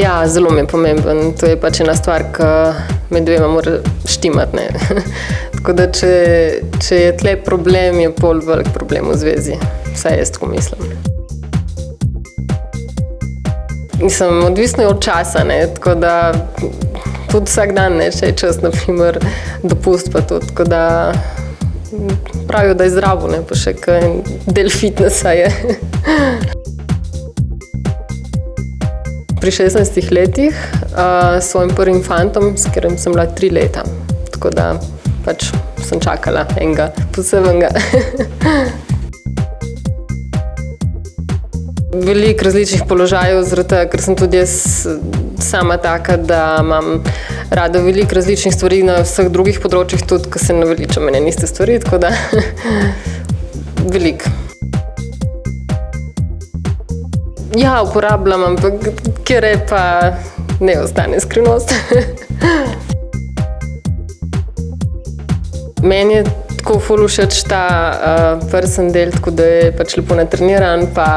Ja, zelo mi je pomemben. To je pač ena stvar, ki med dvema mora štimati, ne. Tako da, če je tle problem, je pol velik problem v zvezi. Vsaj jaz tako mislim. Mislim, odvisno je od časa, ne, tako da tudi vsak dan, ne, če je čas, na primer, dopust pa tudi, tako da pravijo, da je zdravo, ne, pa še kaj del fitnessa je. Pri 16 letih s svojim prvim fantom, s katerim sem bila 3 leta. Tako da pač sem čakala enega posebnega. Veliko različnih položajev, zaradi tega, ker sem tudi jaz sama taka, da imam rada veliko različnih stvari na vseh drugih področjih, tudi, ko se naveličam ene iste stvari, tako da veliko. Ja, uporabljam, ampak kjer je pa ne ostane skrivnost. Meni je tako ful všeč ta prsen del, tako da je pač lepo natreniran, pa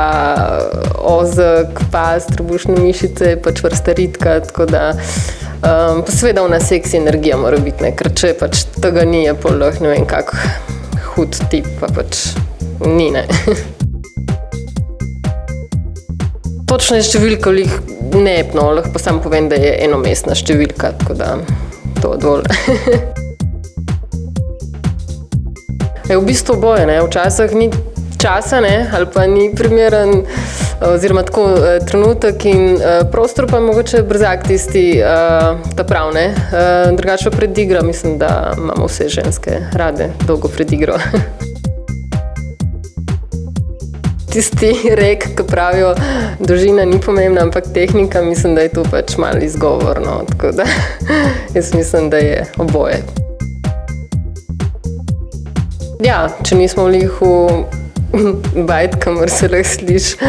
ozek, pas, trebušne mišice, pa čvrsta ritka, tako da pa seveda ona seksi energija mora biti, ne, ker če pač tega ni, je pol ne vem kak hud tip, pa pač ni, ne. Točna številka ne, no, lahko pa samo povem, da je enomestna številka, tako da to dovolj. V bistvu oboje, ne, včasih ni časa, ne, ali pa ni primeren, oziroma tako trenutek in prostor pa mogoče brzak tisti ta prav, ne. Drugače pa predigra, mislim, da imamo vse ženske rade dolgo predigro. Tisti rek, ki pravijo, dolžina ni pomembna, ampak tehnika, mislim, da je tu pač malo izgovor, no, tako da jaz mislim, da je oboje. Ja, če nismo v bajt, kamor se lahko sliši,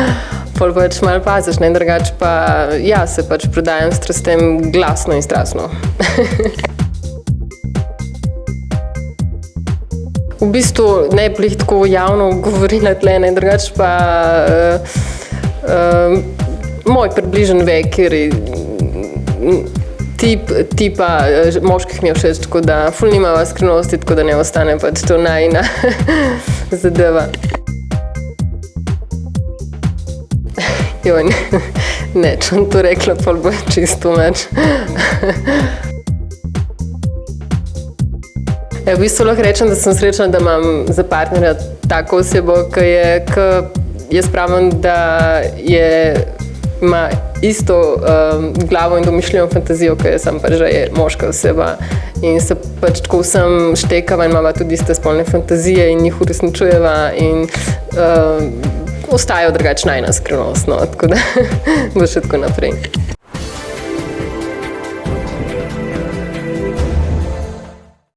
pol pač malo paziš, ne, drugače pa ja, se pač predajam strastem glasno in strastno. V bistvu ne bi tako javno govorila tle, ne, drugače pa moj približen vek, tipa moških mi je všeč, tako da ful nimava skrivnosti, tako da ne ostane pač to najina zadeva. Joj, ne, če bom to rekla, pol bo čisto meč. V bistvu lahko rečem, da sem srečna, da imam za partnerja tako osebo, ki jaz pravim, da ima isto glavo in domišljijo fantazijo, ki je sam pač, da je moška oseba in se pač tako vsem štekava in imava tudi iste spolne fantazije in jih uresničujeva in ostajajo drugače najna skrivnost, no, tako da bo še tako naprej.